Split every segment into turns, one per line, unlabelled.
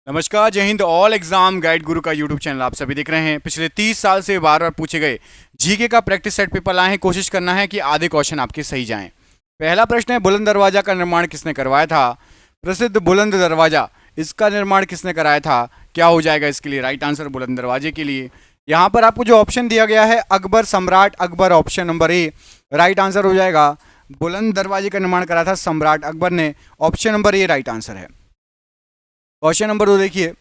नमस्कार, जय Hind. All exam guide गुरु का यूट्यूब चैनल आप सभी देख रहे हैं। पिछले 30 साल से बार बार पूछे गए जीके का प्रैक्टिस सेट पेपर लाए हैं। कोशिश करना है कि आधे क्वेश्चन आपके सही जाएं। पहला प्रश्न है, बुलंद दरवाजा का निर्माण किसने करवाया था? प्रसिद्ध बुलंद दरवाजा, इसका निर्माण किसने कराया था? क्या हो जाएगा इसके लिए राइट आंसर बुलंद दरवाजे के लिए? यहाँ पर आपको जो ऑप्शन दिया गया है अकबर, सम्राट अकबर, ऑप्शन नंबर ए राइट आंसर हो जाएगा। बुलंद दरवाजे का निर्माण करा था सम्राट अकबर ने, ऑप्शन नंबर ए राइट आंसर है। क्वेश्चन नंबर 2 देखिए,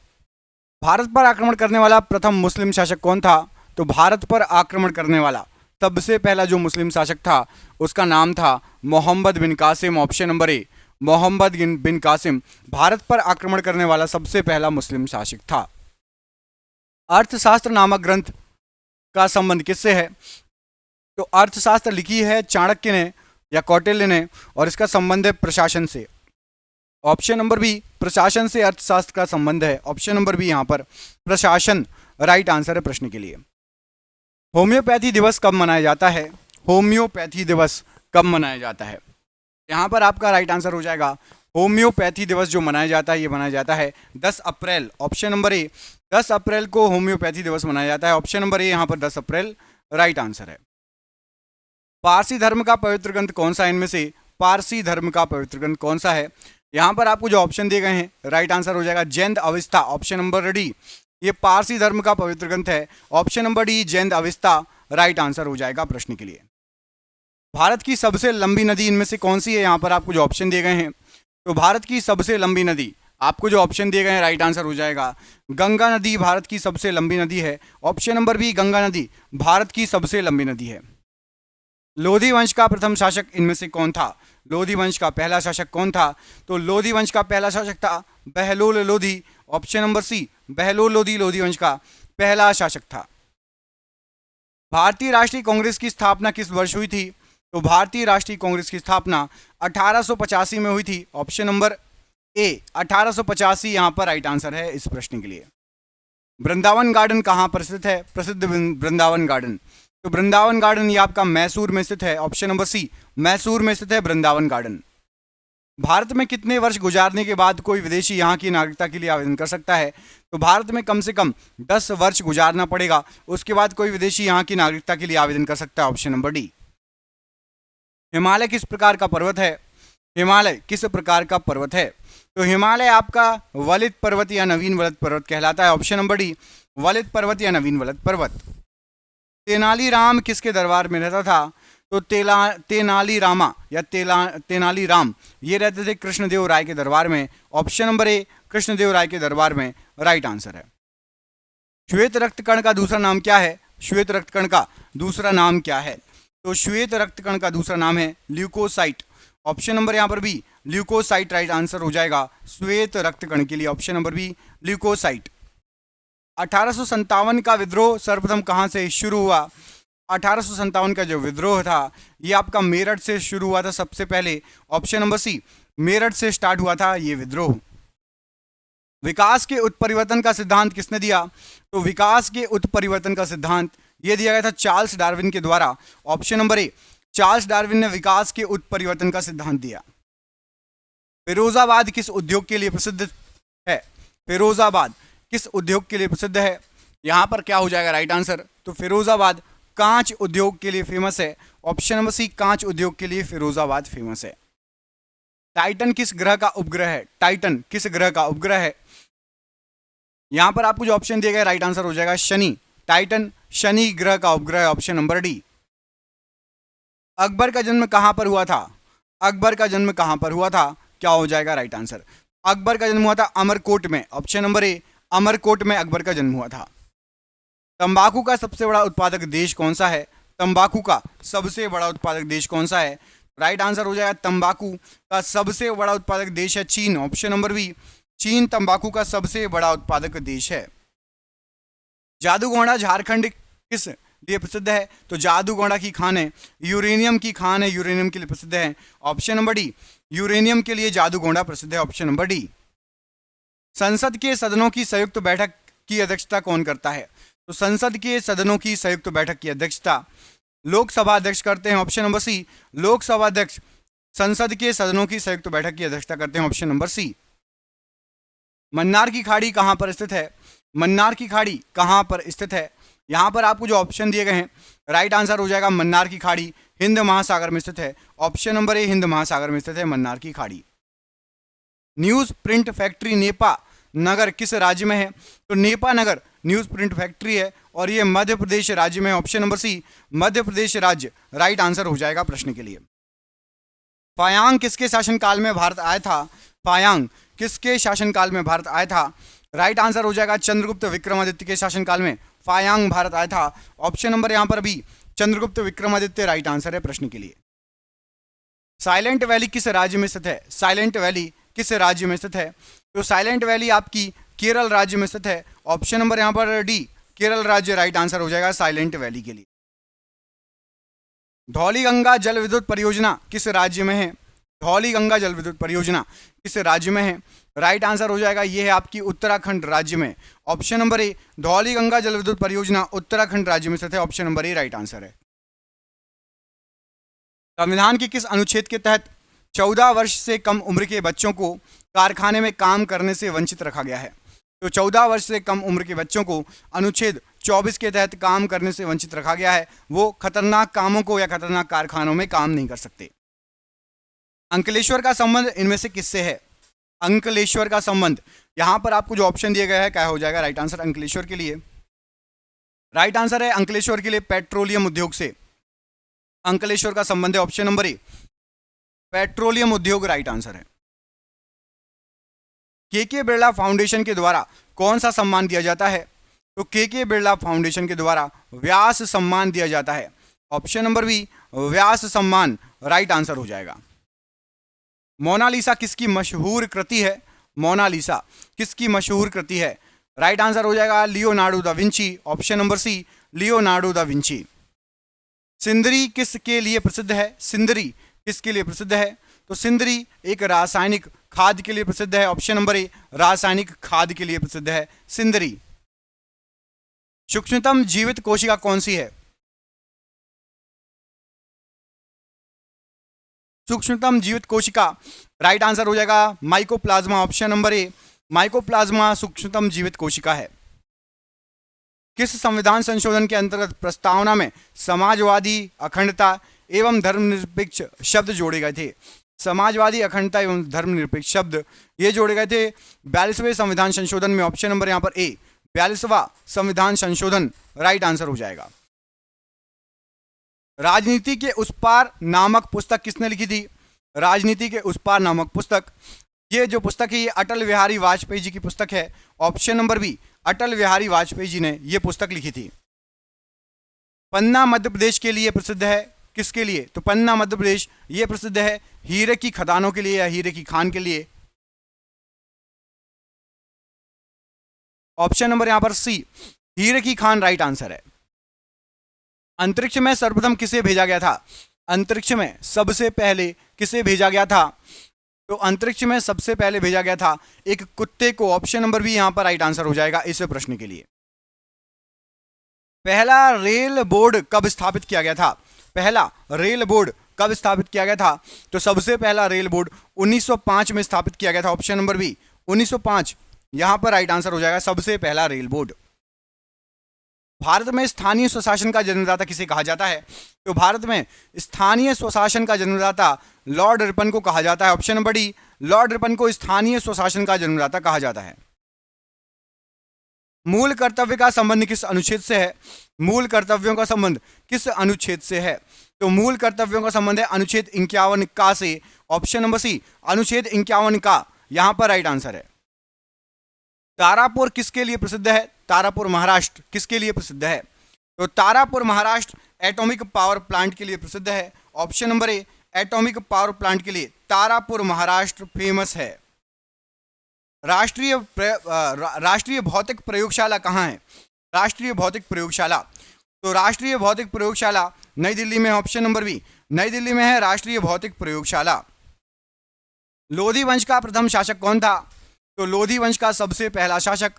भारत पर आक्रमण करने वाला प्रथम मुस्लिम शासक कौन था? तो भारत पर आक्रमण करने वाला सबसे पहला जो मुस्लिम शासक था उसका नाम था Muhammad bin Qasim, option number A Muhammad bin Qasim Bharat पर आक्रमण करने वाला सबसे पहला मुस्लिम शासक था। अर्थशास्त्र नामक ग्रंथ का संबंध किससे है? तो अर्थशास्त्र लिखी है चाणक्य ने या कौटिल्य ने, और इसका संबंध है प्रशासन से। ऑप्शन नंबर बी, प्रशासन से अर्थशास्त्र का संबंध है। ऑप्शन नंबर बी यहाँ पर प्रशासन राइट आंसर है प्रश्न के लिए। होम्योपैथी दिवस कब मनाया जाता है? होम्योपैथी दिवस कब मनाया जाता है? यहाँ पर आपका राइट आंसर हो जाएगा होम्योपैथी दिवस जो मनाया जाता है ये मनाया जाता है 10 अप्रैल, ऑप्शन नंबर ए 10 अप्रैल को होम्योपैथी दिवस मनाया जाता है। ऑप्शन नंबर ए यहाँ पर 10 अप्रैल राइट आंसर है। पारसी धर्म का पवित्र ग्रंथ कौन सा है इनमें से? पारसी धर्म का पवित्र ग्रंथ कौन सा है? यहाँ पर आपको जो ऑप्शन दिए गए हैं राइट आंसर हो जाएगा जैन अविस्ता, ऑप्शन नंबर डी। ये पारसी धर्म का पवित्र ग्रंथ है, option number D Jain अविस्ता right answer हो जाएगा प्रश्न के लिए। भारत की सबसे लंबी नदी इनमें से कौन सी है? यहाँ पर आपको जो ऑप्शन दिए गए हैं, तो भारत की सबसे लंबी नदी आपको जो ऑप्शन दिए गए हैं राइट आंसर हो जाएगा गंगा नदी भारत की सबसे लंबी नदी है। ऑप्शन नंबर बी गंगा नदी भारत की सबसे लंबी नदी है। लोधी वंश का प्रथम शासक इनमें से कौन था? लोधी वंश का पहला शासक कौन था? तो लोधी वंश का पहला शासक था Bahlol Lodhi, option number C Bahlol Lodhi Lodhi वंश का पहला शासक था। भारतीय राष्ट्रीय कांग्रेस की स्थापना किस वर्ष हुई थी? तो भारतीय राष्ट्रीय कांग्रेस की स्थापना 1885 में हुई थी, ऑप्शन नंबर ए 1885 यहाँ पर राइट आंसर है इस प्रश्न के लिए। वृंदावन गार्डन कहाँ पर स्थित है? प्रसिद्ध वृंदावन गार्डन, तो वृंदावन गार्डन ये आपका मैसूर में स्थित है, ऑप्शन नंबर सी मैसूर में स्थित है वृंदावन गार्डन। भारत में कितने वर्ष गुजारने के बाद कोई विदेशी यहाँ की नागरिकता के लिए आवेदन कर सकता है? तो भारत में कम से कम 10 वर्ष गुजारना पड़ेगा, उसके बाद कोई विदेशी यहाँ की नागरिकता के लिए आवेदन कर सकता है, ऑप्शन नंबर डी। हिमालय किस प्रकार का पर्वत है? हिमालय किस प्रकार का पर्वत है? तो हिमालय आपका वलित पर्वत या नवीन वलित पर्वत कहलाता है, ऑप्शन नंबर डी वलित पर्वत या नवीन वलित पर्वत। तेनालीराम किसके दरबार में रहता था? तो तेनालीरामा या तेनालीराम ये रहते थे कृष्णदेव राय के दरबार में, ऑप्शन नंबर ए कृष्णदेव राय के दरबार में राइट आंसर है। श्वेत रक्त कण का दूसरा नाम क्या है? श्वेत रक्त कण का दूसरा नाम क्या है? तो श्वेत रक्त कण का दूसरा नाम है ल्यूकोसाइट, ऑप्शन नंबर यहाँ पर बी ल्यूकोसाइट राइट आंसर हो जाएगा श्वेत रक्त कण के लिए, ऑप्शन नंबर बी ल्यूकोसाइट। 1857 का विद्रोह सर्वप्रथम कहाँ से शुरू हुआ? 1857 का जो विद्रोह था ये आपका मेरठ से शुरू हुआ था सबसे पहले, ऑप्शन नंबर सी मेरठ से स्टार्ट हुआ था ये विद्रोह। विकास के उत्परिवर्तन का सिद्धांत किसने दिया? तो विकास के उत्परिवर्तन का सिद्धांत ये दिया गया था चार्ल्स डार्विन के द्वारा, option number A Charles Darwin ने विकास के उत्परिवर्तन का सिद्धांत दिया। फिरोजाबाद किस उद्योग के लिए प्रसिद्ध है? फिरोजाबाद किस उद्योग के लिए प्रसिद्ध है? यहाँ पर क्या हो जाएगा राइट आंसर? तो फिरोजाबाद कांच उद्योग के लिए फेमस है, ऑप्शन नंबर सी कांच उद्योग के लिए फिरोजाबाद फेमस है। टाइटन किस ग्रह का उपग्रह है? टाइटन किस ग्रह का उपग्रह है? यहां पर आपको जो ऑप्शन दिया गया राइट आंसर हो जाएगा शनि, टाइटन शनि ग्रह का उपग्रह है, ऑप्शन नंबर डी। अकबर का जन्म कहां पर हुआ था? अकबर का जन्म कहां पर हुआ था? क्या हो जाएगा राइट आंसर? अकबर का जन्म हुआ था अमरकोट में, ऑप्शन नंबर ए अमरकोट में अकबर का जन्म हुआ था। तंबाकू का सबसे बड़ा उत्पादक देश कौन सा है? तंबाकू का सबसे बड़ा उत्पादक देश कौन सा है? राइट आंसर हो जाएगा तंबाकू का सबसे बड़ा उत्पादक देश है चीन, ऑप्शन नंबर बी चीन तंबाकू का सबसे बड़ा उत्पादक देश है। जादूगोंडा झारखंड किस लिए प्रसिद्ध है? तो जादूगोंडा की खान है यूरेनियम की खान है, यूरेनियम के लिए प्रसिद्ध है, ऑप्शन नंबर डी यूरेनियम के लिए जादूगोंडा प्रसिद्ध है, ऑप्शन नंबर डी। संसद के सदनों की संयुक्त बैठक की अध्यक्षता कौन करता है? तो संसद के सदनों की संयुक्त बैठक की अध्यक्षता लोकसभा अध्यक्ष करते हैं, ऑप्शन नंबर सी लोकसभा अध्यक्ष संसद के सदनों की संयुक्त बैठक की अध्यक्षता करते हैं, ऑप्शन नंबर सी। मन्नार की खाड़ी कहाँ पर स्थित है? मन्नार की खाड़ी कहाँ पर स्थित है? यहाँ पर आपको जो ऑप्शन दिए गए हैं, राइट आंसर हो जाएगा मन्नार की खाड़ी हिंद महासागर में स्थित है। ऑप्शन नंबर ए हिंद महासागर में स्थित है मन्नार की खाड़ी। न्यूज प्रिंट फैक्ट्री नेपा नगर किस राज्य में है? तो नेपा नगर न्यूज प्रिंट फैक्ट्री है और ये मध्य प्रदेश राज्य में। ऑप्शन नंबर सी मध्य प्रदेश राज्य राइट आंसर हो जाएगा प्रश्न के लिए। फायांग किसके शासनकाल में भारत आया था? फायांग किसके शासनकाल में भारत आया था? राइट आंसर हो जाएगा चंद्रगुप्त विक्रमादित्य के शासनकाल में फायांग भारत आया था। ऑप्शन नंबर यहां पर भी चंद्रगुप्त विक्रमादित्य राइट आंसर है प्रश्न के लिए। साइलेंट वैली किस राज्य में स्थित है? साइलेंट वैली किस राज्य में स्थित है? तो साइलेंट वैली आपकी केरल राज्य में स्थित है। ऑप्शन नंबर यहां पर डी केरल राज्य राइट आंसर हो जाएगा साइलेंट वैली के लिए। धौलीगंगा जल विद्युत परियोजना किस राज्य में है? धौलीगंगा जल विद्युत परियोजना किस राज्य में है? राइट आंसर हो जाएगा ये है आपकी उत्तराखंड राज्य में। ऑप्शन नंबर ए धौलीगंगा जल विद्युत परियोजना उत्तराखंड राज्य में स्थित है। ऑप्शन नंबर ए राइट आंसर है। संविधान के किस अनुच्छेद के तहत 14 वर्ष से कम उम्र के बच्चों को कारखाने में काम करने से वंचित रखा गया है? तो 14 वर्ष से कम उम्र के बच्चों को अनुच्छेद 24 के तहत काम करने से वंचित रखा गया है। वो खतरनाक कामों को या खतरनाक कारखानों में काम नहीं कर सकते। अंकलेश्वर का संबंध इनमें से किससे है? अंकलेश्वर का संबंध यहां पर आपको जो ऑप्शन दिया गया है क्या हो जाएगा राइट आंसर अंकलेश्वर के लिए? राइट आंसर है अंकलेश्वर के लिए पेट्रोलियम उद्योग से अंकलेश्वर का संबंध है। ऑप्शन नंबर ए पेट्रोलियम उद्योग राइट आंसर है। के बिरला फाउंडेशन के द्वारा कौन सा सम्मान दिया जाता है? तो के बिरला फाउंडेशन के द्वारा व्यास सम्मान दिया जाता है। ऑप्शन नंबर बी व्यास सम्मान राइट आंसर हो जाएगा। मोनालिसा किसकी मशहूर कृति है? मोनालिसा किसकी मशहूर कृति है? राइट आंसर हो जाएगा Leonardo da Vinci. Option number C Leonardo da Vinci. Sindri किसके लिए प्रसिद्ध है? सिंदरी किसके लिए प्रसिद्ध है? तो सिंदरी एक रासायनिक खाद के लिए प्रसिद्ध है। ऑप्शन नंबर ए रासायनिक खाद के लिए प्रसिद्ध है सिंदरी। सूक्ष्मतम जीवित कोशिका कौन सी है? सूक्ष्मतम जीवित कोशिका राइट आंसर हो जाएगा mycoplasma. Option number A mycoplasma सूक्ष्मतम जीवित कोशिका है। किस संविधान संशोधन के अंतर्गत प्रस्तावना में समाजवादी अखंडता एवं धर्मनिरपेक्ष शब्द जोड़े गए थे? समाजवादी अखंडता एवं धर्मनिरपेक्ष शब्द ये जोड़े गए थे 42वें संविधान संशोधन में। ऑप्शन नंबर यहां पर ए 42वां संविधान संशोधन राइट आंसर हो जाएगा। राजनीति के उस पार नामक पुस्तक किसने लिखी थी? राजनीति के उस पार नामक पुस्तक ये जो पुस्तक है ये अटल बिहारी वाजपेयी जी की पुस्तक है। Option number B Atal Bihari Vajpayee ji ने ये पुस्तक लिखी थी। पन्ना मध्य प्रदेश के लिए प्रसिद्ध है, किसके लिए? तो पन्ना मध्य प्रदेश ये प्रसिद्ध है हीरे की खदानों के लिए या हीरे की खान के लिए। ऑप्शन नंबर यहां पर सी हीरे की खान राइट आंसर है। अंतरिक्ष में सर्वप्रथम किसे भेजा गया था? अंतरिक्ष में सबसे पहले किसे भेजा गया था? तो अंतरिक्ष में सबसे पहले भेजा गया था एक कुत्ते को। ऑप्शन नंबर बी यहां पर राइट आंसर हो जाएगा इस प्रश्न के लिए। पहला रेल बोर्ड कब स्थापित किया गया था? पहला रेल बोर्ड कब स्थापित किया गया था? तो सबसे पहला रेल बोर्ड 1905 में स्थापित किया गया था। ऑप्शन नंबर बी 1905 यहां पर राइट आंसर हो जाएगा सबसे पहला रेल बोर्ड। भारत में स्थानीय स्वशासन का जन्मदाता किसे कहा जाता है? तो भारत में स्थानीय स्वशासन का जन्मदाता लॉर्ड रिपन को कहा जाता है। Option number D Lord Ripon को स्थानीय स्वशासन का जन्मदाता कहा जाता है। मूल कर्तव्य का संबंध किस अनुच्छेद से है? मूल कर्तव्यों का संबंध किस अनुच्छेद से है? तो मूल कर्तव्यों का संबंध है अनुच्छेद 51 का से। ऑप्शन नंबर सी अनुच्छेद 51 का यहां पर राइट आंसर है। तारापुर किसके लिए प्रसिद्ध है? तारापुर महाराष्ट्र किसके लिए प्रसिद्ध है? तो Tarapur Maharashtra atomic power plant के लिए प्रसिद्ध है। ऑप्शन नंबर ए एटॉमिक पावर प्लांट के लिए तारापुर महाराष्ट्र फेमस है। राष्ट्रीय भौतिक प्रयोगशाला कहाँ है? राष्ट्रीय भौतिक प्रयोगशाला तो राष्ट्रीय भौतिक प्रयोगशाला नई दिल्ली में। ऑप्शन नंबर बी नई दिल्ली में है राष्ट्रीय भौतिक प्रयोगशाला। लोधी वंश का प्रथम शासक कौन था? तो लोधी वंश का सबसे पहला शासक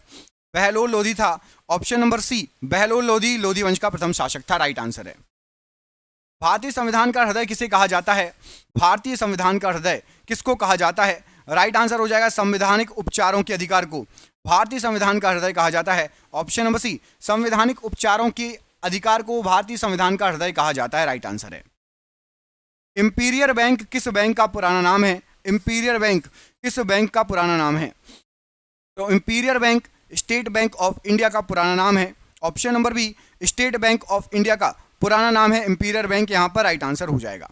बहलोल लोधी था। Option number C Bahlol Lodhi Lodhi वंश का प्रथम शासक था राइट आंसर है। भारतीय संविधान का हृदय किसे कहा जाता है? भारतीय संविधान का हृदय किसको कहा जाता है? राइट आंसर हो जाएगा संवैधानिक उपचारों के अधिकार को भारतीय संविधान का हृदय कहा जाता है। ऑप्शन नंबर सी, संवैधानिक उपचारों के अधिकार को भारतीय संविधान का हृदय कहा जाता है, राइट आंसर है। इंपीरियल बैंक किस बैंक का पुराना नाम है? इंपीरियल बैंक किस बैंक का पुराना नाम है? तो Imperial Bank State Bank of India का पुराना नाम है। Option number B, State Bank of India का पुराना नाम है इंपीरियल बैंक, यहां पर राइट आंसर हो जाएगा।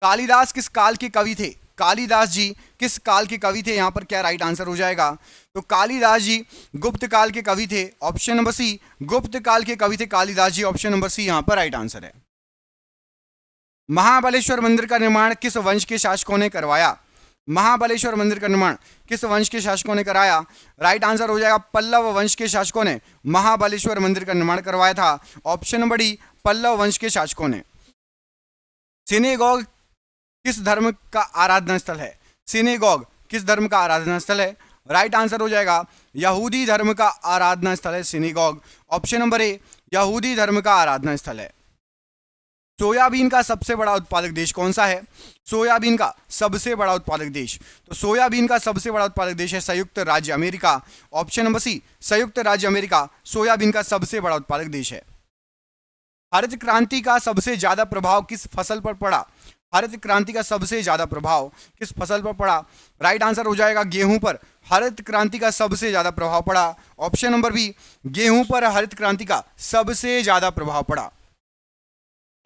कालिदास किस काल के कवि थे? कालिदास जी किस काल के कवि थे? यहां पर क्या राइट आंसर हो जाएगा? तो कालिदास जी गुप्त काल के कवि थे। ऑप्शन नंबर सी, गुप्त काल के कवि थे कालिदास जी, ऑप्शन नंबर सी यहां पर राइट आंसर है। महाबलेश्वर मंदिर का निर्माण किस वंश के शासकों ने करवाया? महाबलेश्वर मंदिर का निर्माण किस वंश के शासकों ने कराया? राइट आंसर हो जाएगा पल्लव वंश के शासकों ने महाबलेश्वर मंदिर का निर्माण करवाया था। ऑप्शन नंबर डी, पल्लव वंश के शासकों ने। सिनेगॉग किस धर्म का आराधना स्थल है? सिनेगॉग किस धर्म का आराधना स्थल है? राइट आंसर हो जाएगा यहूदी धर्म का आराधना स्थल है सिनेगॉग। ऑप्शन नंबर ए, यहूदी धर्म का आराधना स्थल है। सोयाबीन का सबसे बड़ा उत्पादक देश कौन सा है? सोयाबीन का सबसे बड़ा उत्पादक देश, तो सोयाबीन का सबसे बड़ा उत्पादक देश है संयुक्त राज्य अमेरिका। ऑप्शन नंबर सी, संयुक्त राज्य अमेरिका सोयाबीन का सबसे बड़ा उत्पादक देश है। हरित क्रांति का सबसे ज्यादा प्रभाव किस फसल पर पड़ा? हरित क्रांति का सबसे ज्यादा प्रभाव किस फसल पर पड़ा? राइट आंसर हो जाएगा गेहूं पर हरित क्रांति का सबसे ज्यादा प्रभाव पड़ा। ऑप्शन नंबर बी, गेहूं पर हरित क्रांति का सबसे ज्यादा प्रभाव पड़ा।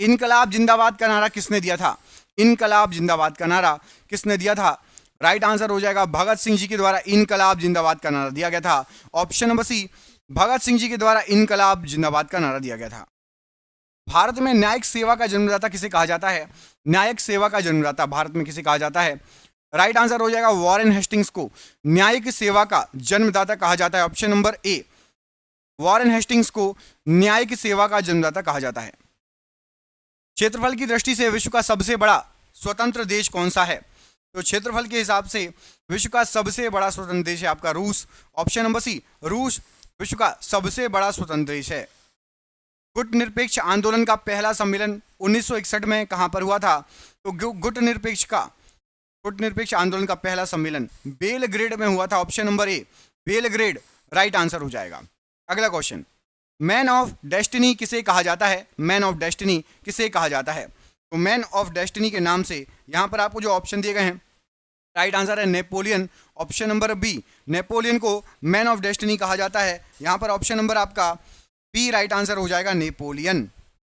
इनकलाब जिंदाबाद का नारा किसने दिया था? इनकलाब जिंदाबाद का नारा किसने दिया था? राइट आंसर हो जाएगा भगत सिंह जी के द्वारा इनकलाब जिंदाबाद का नारा दिया गया था। ऑप्शन नंबर सी, भगत सिंह जी के द्वारा इनकलाब जिंदाबाद का नारा दिया गया था। भारत में न्यायिक सेवा का जन्मदाता किसे कहा जाता है? न्यायिक सेवा का जन्मदाता भारत में किसे कहा जाता है? राइट आंसर हो जाएगा वॉरेन हेस्टिंग्स को न्यायिक सेवा का जन्मदाता कहा जाता है। ऑप्शन नंबर ए, वॉरेन हेस्टिंग्स को न्यायिक सेवा का जन्मदाता कहा जाता है। क्षेत्रफल की दृष्टि से विश्व का सबसे बड़ा स्वतंत्र देश कौन सा है? तो क्षेत्रफल के हिसाब से विश्व का सबसे बड़ा स्वतंत्र देश है आपका रूस। ऑप्शन नंबर सी, रूस विश्व का सबसे बड़ा स्वतंत्र देश है। गुट निरपेक्ष आंदोलन का पहला सम्मेलन 1961 में कहां पर हुआ था? तो गुट निरपेक्ष आंदोलन का पहला सम्मेलन बेलग्रेड में हुआ था। ऑप्शन नंबर ए, बेलग्रेड राइट आंसर हो जाएगा। अगला क्वेश्चन, मैन ऑफ डेस्टिनी किसे कहा जाता है? मैन ऑफ डेस्टिनी किसे कहा जाता है? तो मैन ऑफ डेस्टिनी के नाम से यहां पर आपको जो ऑप्शन दिए गए हैं राइट आंसर है Napoleon. Option number B, Napoleon को मैन ऑफ डेस्टिनी कहा जाता है। यहां पर ऑप्शन नंबर आपका बी राइट आंसर हो जाएगा नेपोलियन।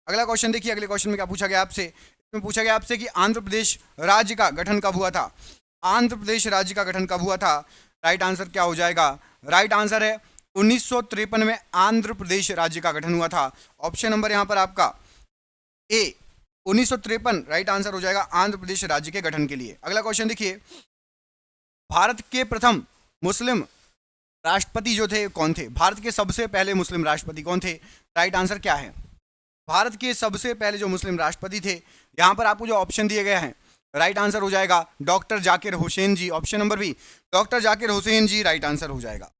अगला क्वेश्चन देखिए, अगले क्वेश्चन में क्या पूछा गया आपसे? इसमें पूछा गया आपसे कि आंध्र प्रदेश राज्य का गठन कब हुआ था? आंध्र प्रदेश राज्य का गठन कब हुआ था? राइट आंसर क्या हो जाएगा? राइट आंसर है 1953 में आंध्र प्रदेश राज्य का गठन हुआ था। ऑप्शन नंबर यहां पर आपका ए 1953 राइट आंसर हो जाएगा आंध्र प्रदेश राज्य के गठन के लिए। अगला क्वेश्चन देखिए, भारत के प्रथम मुस्लिम राष्ट्रपति जो थे कौन थे? भारत के सबसे पहले मुस्लिम राष्ट्रपति कौन थे? राइट आंसर क्या है? भारत के सबसे पहले जो मुस्लिम राष्ट्रपति थे, यहां पर आपको जो ऑप्शन दिए गए हैं राइट आंसर हो जाएगा doctor Zakir Hussain ji. Option number B, doctor Zakir Hussain ji right answer हो जाएगा।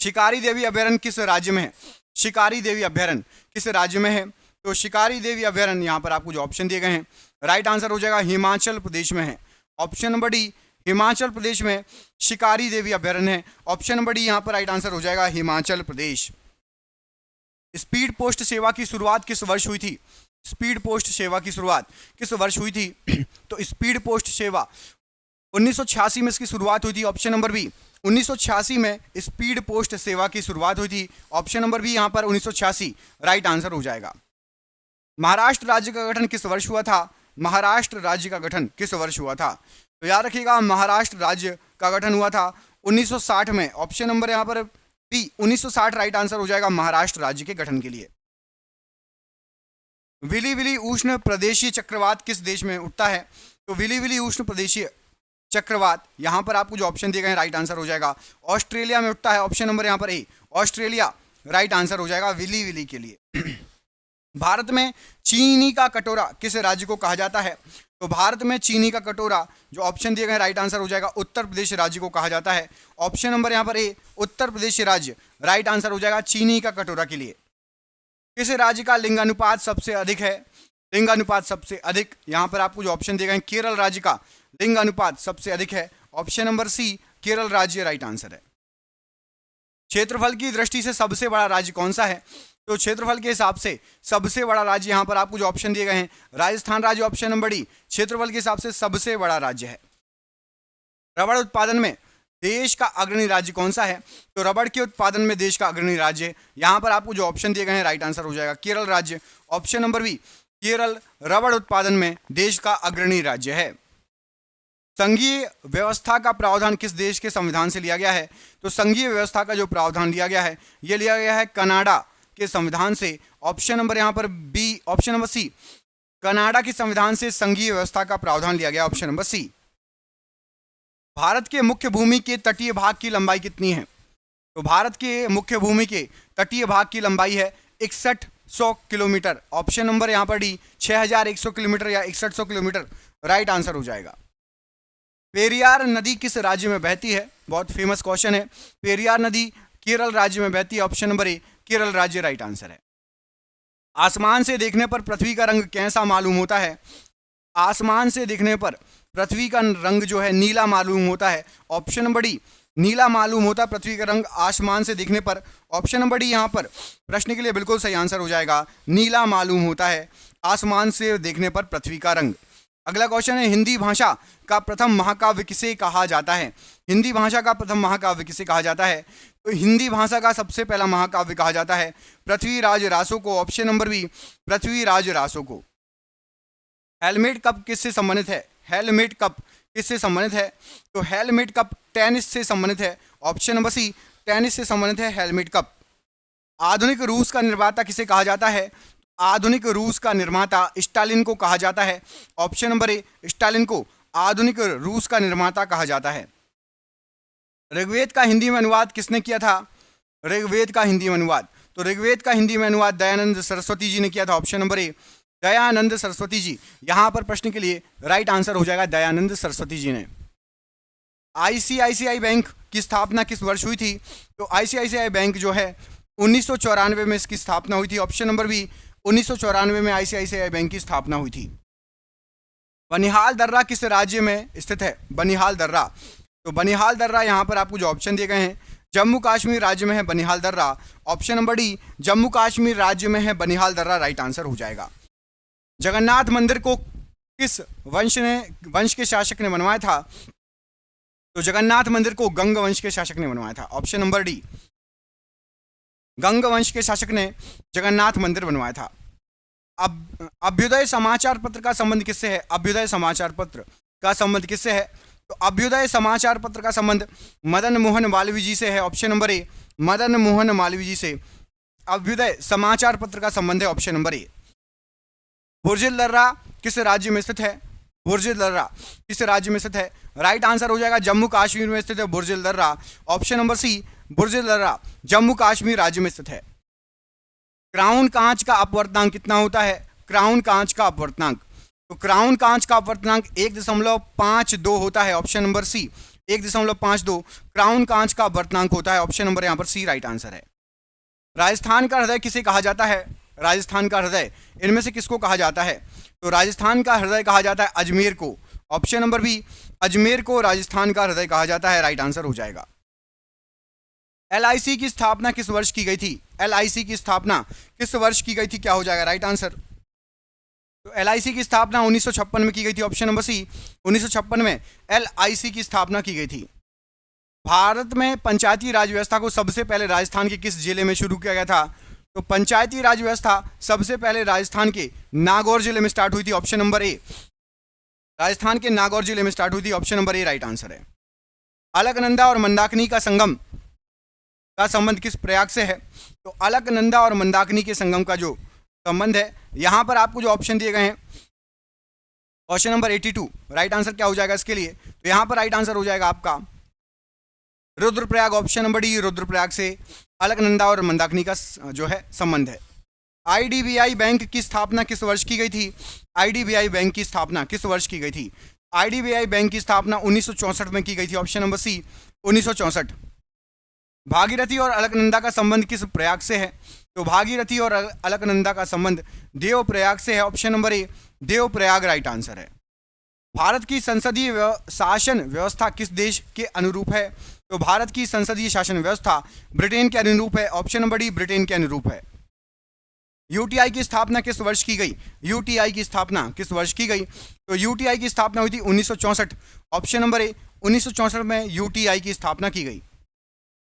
शिकारी देवी अभयारण्य किस राज्य में है? शिकारी देवी अभयारण्य किस राज्य में है? तो शिकारी देवी अभयारण्य यहां पर आपको जो ऑप्शन दिए गए हैं राइट आंसर हो जाएगा हिमाचल प्रदेश में है। Option number D, Himachal Pradesh में शिकारी देवी अभयारण्य है। ऑप्शन नंबर डी यहां पर राइट आंसर हो जाएगा हिमाचल प्रदेश। स्पीड पोस्ट सेवा की शुरुआत किस वर्ष हुई थी? स्पीड पोस्ट सेवा की शुरुआत किस वर्ष हुई थी? तो स्पीड पोस्ट सेवा 1986 में इसकी शुरुआत हुई थी। ऑप्शन नंबर बी, 1986 में स्पीड पोस्ट सेवा की शुरुआत हुई थी। ऑप्शन नंबर बी यहां पर 1986 राइट आंसर हो जाएगा। महाराष्ट्र राज्य का गठन किस वर्ष हुआ था? महाराष्ट्र राज्य का गठन किस वर्ष हुआ था? तो याद रखिएगा महाराष्ट्र राज्य का गठन हुआ था 1960 में। ऑप्शन नंबर यहां पर बी 1960 राइट आंसर हो जाएगा महाराष्ट्र राज्य के गठन के लिए। विली विली उष्ण प्रदेशीय चक्रवात किस देश में उठता है? तो विली विली उष्ण प्रदेशीय चक्रवात यहां पर आपको जो ऑप्शन दिए गए हैं राइट आंसर हो जाएगा ऑस्ट्रेलिया में उठता है। ऑप्शन नंबर यहां पर ए, ऑस्ट्रेलिया राइट आंसर हो जाएगा विली विली के लिए। भारत में चीनी का कटोरा किस राज्य को कहा जाता है? तो भारत में चीनी का कटोरा जो ऑप्शन दिए गए राइट आंसर हो जाएगा उत्तर प्रदेश राज्य को कहा जाता है। ऑप्शन नंबर यहां पर ए, उत्तर प्रदेश राज्य राइट आंसर हो जाएगा चीनी का कटोरा के लिए। किस राज्य का लिंगानुपात सबसे अधिक है? लिंगानुपात सबसे अधिक यहां पर आपको जो ऑप्शन दिए गए हैं केरल राज्य का लिंग अनुपात सबसे अधिक है, ऑप्शन नंबर सी केरल राज्य राइट आंसर है। क्षेत्रफल की दृष्टि से सबसे बड़ा राज्य कौन सा है? तो क्षेत्रफल के हिसाब से सबसे बड़ा राज्य यहां पर आपको जो ऑप्शन दिए गए हैं, राजस्थान राज्य ऑप्शन नंबर डी क्षेत्रफल के हिसाब से सबसे बड़ा राज्य है। रबड़ उत्पादन में देश का अग्रणी राज्य कौन सा है? तो रबड़ के उत्पादन में देश का अग्रणी राज्य यहां पर आपको जो ऑप्शन दिए गए हैं राइट आंसर हो जाएगा केरल राज्य, ऑप्शन नंबर बी केरल रबड़ उत्पादन में देश का अग्रणी राज्य है। संघीय व्यवस्था का प्रावधान किस देश के संविधान से लिया गया है? तो संघीय व्यवस्था का जो प्रावधान लिया गया है यह लिया गया है कनाडा के संविधान से, ऑप्शन नंबर यहां पर B, option number C Canada के संविधान से संघीय व्यवस्था का प्रावधान लिया गया, ऑप्शन नंबर सी। भारत के मुख्य भूमि के तटीय भाग की लंबाई कितनी है? तो भारत के मुख्य भूमि के तटीय भाग की लंबाई है 6100 किलोमीटर, ऑप्शन नंबर यहां पर डी 6100 किलोमीटर या 6100 किलोमीटर राइट आंसर हो जाएगा। पेरियार नदी किस राज्य में बहती है? बहुत फेमस क्वेश्चन है। पेरियार नदी केरल राज्य में बहती है, ऑप्शन नंबर ए केरल राज्य राइट आंसर है। आसमान से देखने पर पृथ्वी का रंग कैसा मालूम होता है? आसमान से देखने पर पृथ्वी का रंग जो है नीला मालूम होता है, ऑप्शन नंबर डी नीला मालूम होता है पृथ्वी का रंग आसमान से देखने पर, ऑप्शन नंबर डी यहां पर प्रश्न के लिए बिल्कुल सही आंसर हो जाएगा, नीला मालूम होता है आसमान से देखने पर पृथ्वी का रंग। अगला क्वेश्चन है हिंदी भाषा का प्रथम महाकाव्य किसे कहा जाता है? हिंदी भाषा का प्रथम महाकाव्य किसे कहा जाता है? तो हिंदी भाषा का सबसे पहला महाकाव्य कहा जाता है पृथ्वीराज रासो को, option number B Prithviraj Raso को। हेलमेट कप किससे संबंधित है? हेलमेट कप किससे संबंधित है? तो हेलमेट कप टेनिस से संबंधित है, ऑप्शन नंबर सी टेनिस से संबंधित है हेलमेट कप। आधुनिक रूस का निर्माता किसे कहा जाता है? आधुनिक रूस का निर्माता स्टालिन को कहा जाता है, ऑप्शन नंबर ए स्टालिन को आधुनिक रूस का निर्माता कहा जाता है। ऋग्वेद का हिंदी में अनुवाद किसने किया था? ऋग्वेद का हिंदी में अनुवाद, तो ऋग्वेद का हिंदी में अनुवाद दयानंद सरस्वती जी ने किया था, option number A Dayanand Saraswati ji. यहां पर प्रश्न के लिए राइट आंसर हो जाएगा दयानंद सरस्वती जी ने। आईसीआईसीआई बैंक की स्थापना किस वर्ष हुई थी? तो आईसीआईसीआई बैंक जो है 1994 में इसकी स्थापना हुई थी, ऑप्शन नंबर बी 1994 में आईसीआईसीआई बैंक की स्थापना हुई थी। बनिहाल दर्रा किस राज्य में स्थित है? बनिहाल दर्रा, तो बनिहाल दर्रा यहां पर आपको जो ऑप्शन दिए गए हैं जम्मू कश्मीर राज्य में है बनिहाल दर्रा, option number D Jammu Kashmir राज्य में है बनिहाल दर्रा राइट आंसर हो जाएगा। जगन्नाथ मंदिर को किस वंश के शासक ने बनवाया था? तो जगन्नाथ मंदिर को गंग वंश के शासक ने बनवाया था, ऑप्शन नंबर डी गंग वंश के शासक ने जगन्नाथ मंदिर बनवाया था। अब अभ्युदय समाचार पत्र का संबंध किससे है? अभ्युदय समाचार पत्र का संबंध किससे है? तो अभ्युदय समाचार पत्र का संबंध मदन मोहन मालवीय जी से है, option number A Madan Mohan Malviya ji से अभ्युदय समाचार पत्र का संबंध है, ऑप्शन नंबर ए। बुर्जिल दर्रा किस राज्य में स्थित है? बुर्जिल दर्रा किस राज्य में स्थित है? राइट आंसर हो जाएगा जम्मू कश्मीर में स्थित है बुर्जिल दर्रा, ऑप्शन नंबर सी बुर्जिल दर्रा जम्मू कश्मीर राज्य में स्थित है। क्राउन कांच का अपवर्तनांक कितना होता है? क्राउन कांच का अपवर्तनांक, तो क्राउन कांच का अपवर्तनांक 1.52 होता है, ऑप्शन नंबर सी 1.52 क्राउन कांच का अपवर्तनांक होता है, ऑप्शन नंबर यहां पर सी राइट आंसर है। राजस्थान का हृदय किसे कहा जाता है? राजस्थान का हृदय इनमें से किसको कहा जाता है? तो राजस्थान का हृदय कहा जाता है अजमेर को, ऑप्शन नंबर बी अजमेर को राजस्थान का हृदय कहा जाता है राइट आंसर हो जाएगा। एलआईसी की स्थापना किस वर्ष की गई थी? एलआईसी की स्थापना किस वर्ष की गई थी? क्या हो जाएगा राइट आंसर? तो एलआईसी की स्थापना 1956 में की गई थी, ऑप्शन नंबर सी 1956 में एलआईसी की स्थापना की गई थी। भारत में पंचायती राज व्यवस्था को सबसे पहले राजस्थान के किस जिले में शुरू किया गया था? तो पंचायती राज व्यवस्था सबसे पहले राजस्थान के नागौर जिले में स्टार्ट हुई थी, ऑप्शन नंबर ए राजस्थान के नागौर जिले में स्टार्ट हुई थी, ऑप्शन नंबर ए राइट आंसर है। अलकनंदा और मंदाकिनी का संगम का संबंध किस प्रयाग से है? तो अलकनंदा और मंदाकिनी के संगम का जो संबंध है यहां पर आपको जो ऑप्शन दिए गए हैं ऑप्शन नंबर 82 राइट आंसर क्या हो जाएगा इसके लिए? तो यहां पर राइट आंसर हो जाएगा आपका Rudraprayag, option number D Rudraprayag से अलकनंदा और मंदाकिनी का जो है संबंध है। आईडीबीआई बैंक की स्थापना किस वर्ष की गई थी? आईडीबीआई बैंक की स्थापना किस वर्ष की गई थी? आईडीबीआई बैंक की स्थापना 1964 में की गई थी, ऑप्शन नंबर सी 1964। भागीरथी और अलकनंदा का संबंध किस प्रयाग से है? तो भागीरथी और अलकनंदा का संबंध देवप्रयाग से है, ऑप्शन नंबर ए देवप्रयाग राइट आंसर है। भारत की संसदीय शासन व्यवस्था किस देश के अनुरूप है? तो भारत की संसदीय शासन व्यवस्था ब्रिटेन के अनुरूप है। ऑप्शन नंबर डी ब्रिटेन के अनुरूप है। यूटीआई की स्थापना किस वर्ष की गई? यूटीआई की स्थापना किस वर्ष की गई? तो यूटीआई की स्थापना हुई थी 1964। ऑप्शन नंबर ए 1964 में यूटीआई की स्थापना की गई।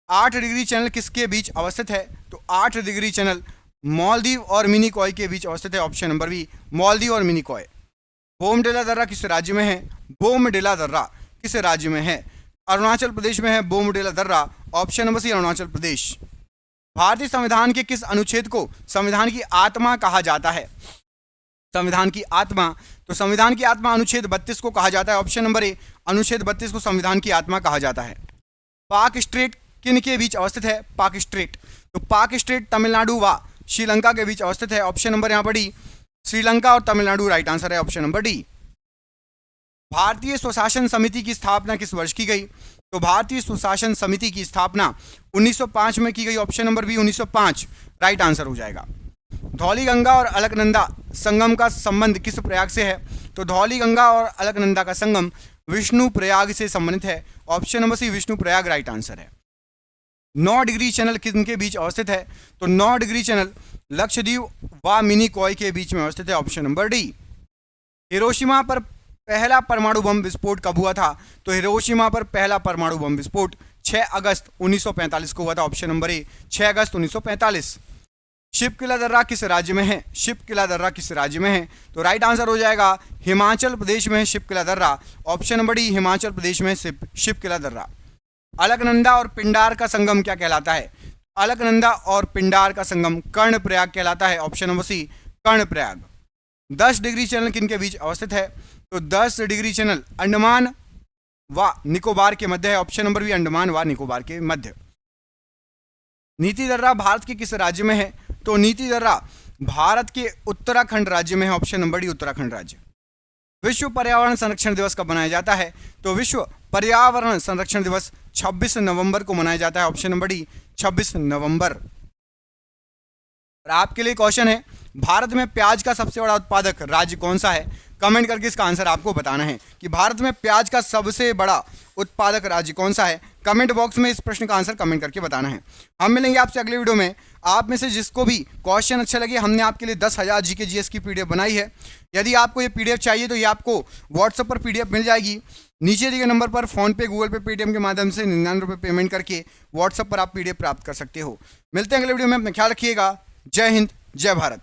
8 डिग्री चैनल किसके बीच अवस्थित है? तो 8 डिग्री चैनल मालदीव और मिनिकॉय के बीच अवस्थित है। ऑप्शन नंबर बी मालदीव और मिनिकॉय। बोमडिला दर्रा किस राज्य में है? बोमडिला दर्रा किस राज्य में है? अरुणाचल प्रदेश में है बोमडिला दर्रा। ऑप्शन नंबर सी अरुणाचल प्रदेश। भारतीय संविधान के किस अनुच्छेद को संविधान की आत्मा कहा जाता है? संविधान की आत्मा, तो संविधान की आत्मा अनुच्छेद 32 को कहा जाता है। ऑप्शन नंबर ए अनुच्छेद 32 को संविधान की आत्मा कहा जाता है। पाक स्ट्रेट किन के बीच अवस्थित है? पाक स्ट्रेट, तो पाक स्ट्रेट तमिलनाडु व श्रीलंका के बीच अवस्थित है। ऑप्शन नंबर यहाँ पर डी श्रीलंका और तमिलनाडु राइट आंसर है। Option number D. भारतीय स्वशासन समिति की स्थापना किस वर्ष की गई? तो भारतीय स्वशासन समिति की स्थापना 1905 में की गई। Option number B 1905 right answer हो जाएगा। धौली गंगा और अलकनंदा संगम का संबंध किस प्रयाग से है? तो धौली गंगा और अलकनंदा का संगम विष्णु प्रयाग से संबंधित है। Option number C Vishnu Prayag right answer है। 9 डिग्री चैनल किनके बीच अवस्थित है? तो 9 डिग्री चैनल लक्षद्वीप व मिनिकॉय के बीच में अवस्थित है। Option number D. हिरोशिमा पर पहला परमाणु बम विस्फोट कब हुआ था? तो हिरोशिमा पर पहला परमाणु बम विस्फोट 6 अगस्त 1945 को हुआ था। ऑप्शन नंबर ए 6 अगस्त 1945। शिपकिला दर्रा किस राज्य में है? शिपकिला दर्रा किस राज्य में है? तो राइट आंसर हो जाएगा हिमाचल प्रदेश में है शिपकिला दर्रा। Option number D Himachal Pradesh में शिपकिला दर्रा। अलकनंदा और पिंडार का संगम क्या कहलाता है? अलकनंदा और पिंडार का संगम कर्णप्रयाग कहलाता है। Option number C Karnaprayag. 10 degree channel किनके बीच अवस्थित है? तो 10 डिग्री चैनल अंडमान व निकोबार के मध्य है। ऑप्शन नंबर बी अंडमान व निकोबार के मध्य। नीति दर्रा भारत के किस राज्य में है? तो नीति दर्रा भारत के उत्तराखंड राज्य में है। ऑप्शन नंबर डी उत्तराखंड राज्य। विश्व पर्यावरण संरक्षण दिवस कब मनाया जाता है? तो विश्व पर्यावरण संरक्षण दिवस 26 नवंबर को मनाया जाता है। ऑप्शन नंबर डी 26 नवंबर। और आपके लिए क्वेश्चन है, भारत में प्याज का सबसे बड़ा उत्पादक राज्य कौन सा है? कमेंट करके इसका आंसर आपको बताना है कि भारत में प्याज का सबसे बड़ा उत्पादक राज्य कौन सा है। कमेंट बॉक्स में इस प्रश्न का आंसर कमेंट करके बताना है। हम मिलेंगे आपसे अगले वीडियो में। आप में से जिसको भी क्वेश्चन अच्छे लगे, हमने आपके लिए 10,000 जीके जीएस की पीडीएफ बनाई है। यदि आपको ये पीडीएफ चाहिए तो ये आपको व्हाट्सएप पर पीडीएफ मिल जाएगी। नीचे दिए गए नंबर पर फोनपे, गूगल पे, पेटीएम के माध्यम से 99 रुपये पेमेंट करके व्हाट्सएप पर आप पीडीएफ प्राप्त कर सकते हो। मिलते हैं अगले वीडियो में। अपना ख्याल रखिएगा। जय हिंद, जय भारत।